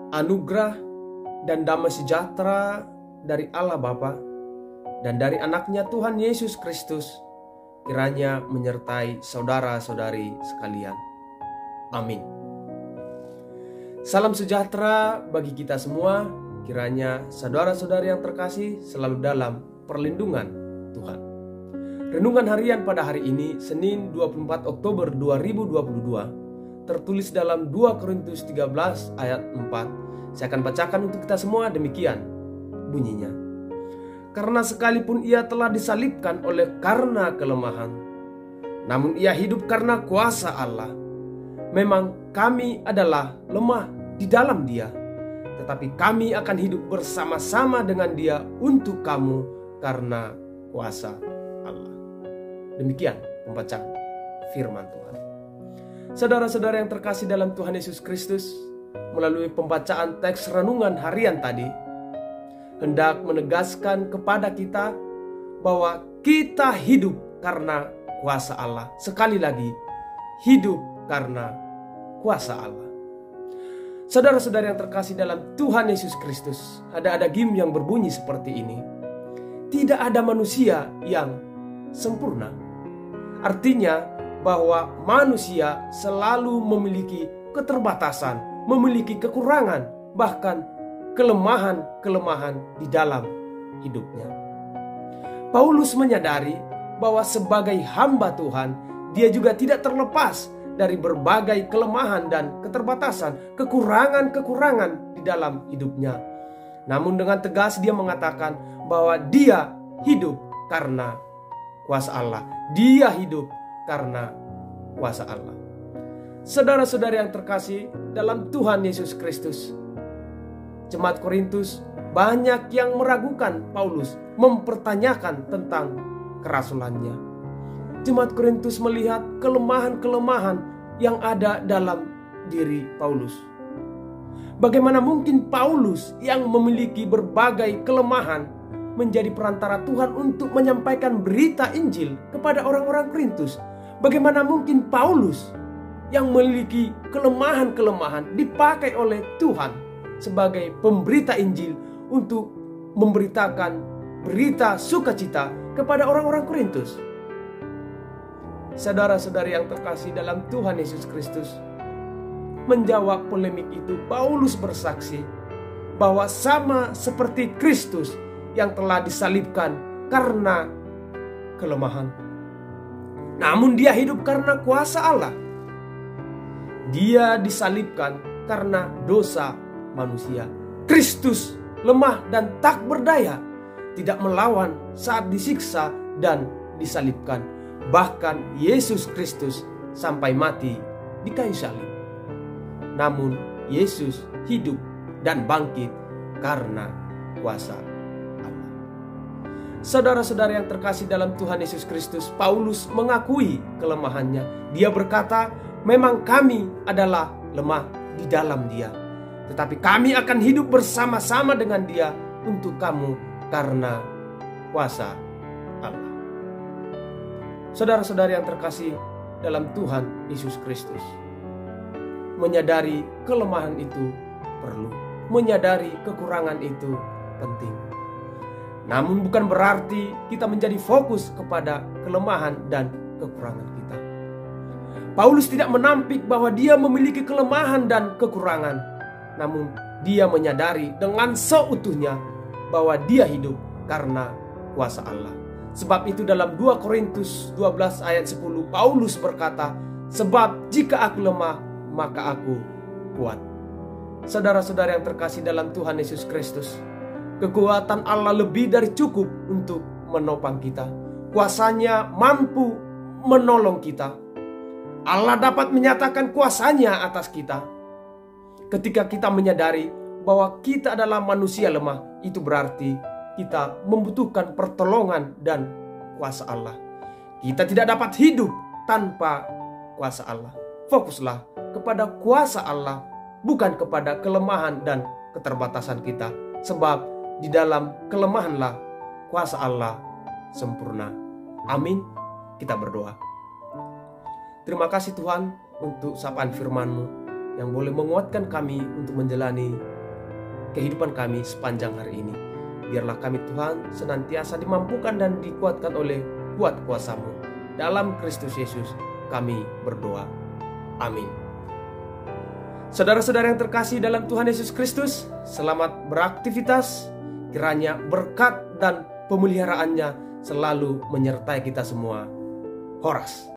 anugerah dan damai sejahtera dari Allah Bapa dan dari anaknya Tuhan Yesus Kristus kiranya menyertai saudara-saudari sekalian. Amin. Salam sejahtera bagi kita semua. Kiranya saudara-saudari yang terkasih selalu dalam perlindungan Tuhan. Renungan harian pada hari ini, Senin 24 Oktober 2022, tertulis dalam 2 Korintus 13 ayat 4. Saya akan bacakan untuk kita semua, demikian bunyinya. Karena sekalipun ia telah disalibkan oleh karena kelemahan, namun ia hidup karena kuasa Allah. Memang kami adalah lemah di dalam dia, tetapi kami akan hidup bersama-sama dengan dia untuk kamu karena kuasa Allah. Demikian pembacaan firman Tuhan. Saudara-saudara yang terkasih dalam Tuhan Yesus Kristus, melalui pembacaan teks renungan harian tadi, hendak menegaskan kepada kita bahwa kita hidup karena kuasa Allah. Sekali lagi, hidup karena kuasa Allah. Saudara-saudara yang terkasih dalam Tuhan Yesus Kristus, ada adagim yang berbunyi seperti ini: tidak ada manusia yang sempurna. Artinya bahwa manusia selalu memiliki keterbatasan, memiliki kekurangan, bahkan kelemahan-kelemahan di dalam hidupnya. Paulus menyadari bahwa sebagai hamba Tuhan, dia juga tidak terlepas dari berbagai kelemahan dan keterbatasan, kekurangan-kekurangan di dalam hidupnya. Namun dengan tegas dia mengatakan bahwa dia hidup karena kuasa Allah. Dia hidup karena kuasa Allah. Saudara-saudara yang terkasih dalam Tuhan Yesus Kristus, Jemaat Korintus banyak yang meragukan Paulus, mempertanyakan tentang kerasulannya. Jemaat Korintus melihat kelemahan-kelemahan yang ada dalam diri Paulus. Bagaimana mungkin Paulus yang memiliki berbagai kelemahan menjadi perantara Tuhan untuk menyampaikan berita Injil kepada orang-orang Korintus? Bagaimana mungkin Paulus yang memiliki kelemahan-kelemahan dipakai oleh Tuhan sebagai pemberita Injil untuk memberitakan berita sukacita kepada orang-orang Korintus? Saudara-saudari yang terkasih dalam Tuhan Yesus Kristus, menjawab polemik itu, Paulus bersaksi bahwa sama seperti Kristus yang telah disalibkan karena kelemahan, namun dia hidup karena kuasa Allah. Dia disalibkan karena dosa manusia. Kristus lemah dan tak berdaya, tidak melawan saat disiksa dan disalibkan. Bahkan Yesus Kristus sampai mati di kayu salib. Namun Yesus hidup dan bangkit karena kuasa Allah. Saudara-saudara yang terkasih dalam Tuhan Yesus Kristus, Paulus mengakui kelemahannya. Dia berkata, memang kami adalah lemah di dalam dia, tetapi kami akan hidup bersama-sama dengan dia untuk kamu karena kuasa Allah. Saudara-saudara yang terkasih dalam Tuhan Yesus Kristus, menyadari kelemahan itu perlu, menyadari kekurangan itu penting. Namun bukan berarti kita menjadi fokus kepada kelemahan dan kekurangan kita. Paulus tidak menampik bahwa dia memiliki kelemahan dan kekurangan, namun dia menyadari dengan seutuhnya bahwa dia hidup karena kuasa Allah. Sebab itu dalam 2 Korintus 12 ayat 10 Paulus berkata, sebab jika aku lemah maka aku kuat. Saudara-saudara yang terkasih dalam Tuhan Yesus Kristus, kekuatan Allah lebih dari cukup untuk menopang kita. Kuasanya mampu menolong kita. Allah dapat menyatakan kuasanya atas kita. Ketika kita menyadari bahwa kita adalah manusia lemah, itu berarti kita membutuhkan pertolongan dan kuasa Allah. Kita tidak dapat hidup tanpa kuasa Allah. Fokuslah kepada kuasa Allah, bukan kepada kelemahan dan keterbatasan kita. Sebab di dalam kelemahanlah kuasa Allah sempurna. Amin. Kita berdoa. Terima kasih Tuhan untuk sapaan firman-Mu yang boleh menguatkan kami untuk menjalani kehidupan kami sepanjang hari ini. Biarlah kami Tuhan senantiasa dimampukan dan dikuatkan oleh kuat kuasa-Mu. Dalam Kristus Yesus kami berdoa. Amin. Saudara-saudara yang terkasih dalam Tuhan Yesus Kristus, selamat beraktivitas. Kiranya berkat dan pemeliharaannya selalu menyertai kita semua. Horas.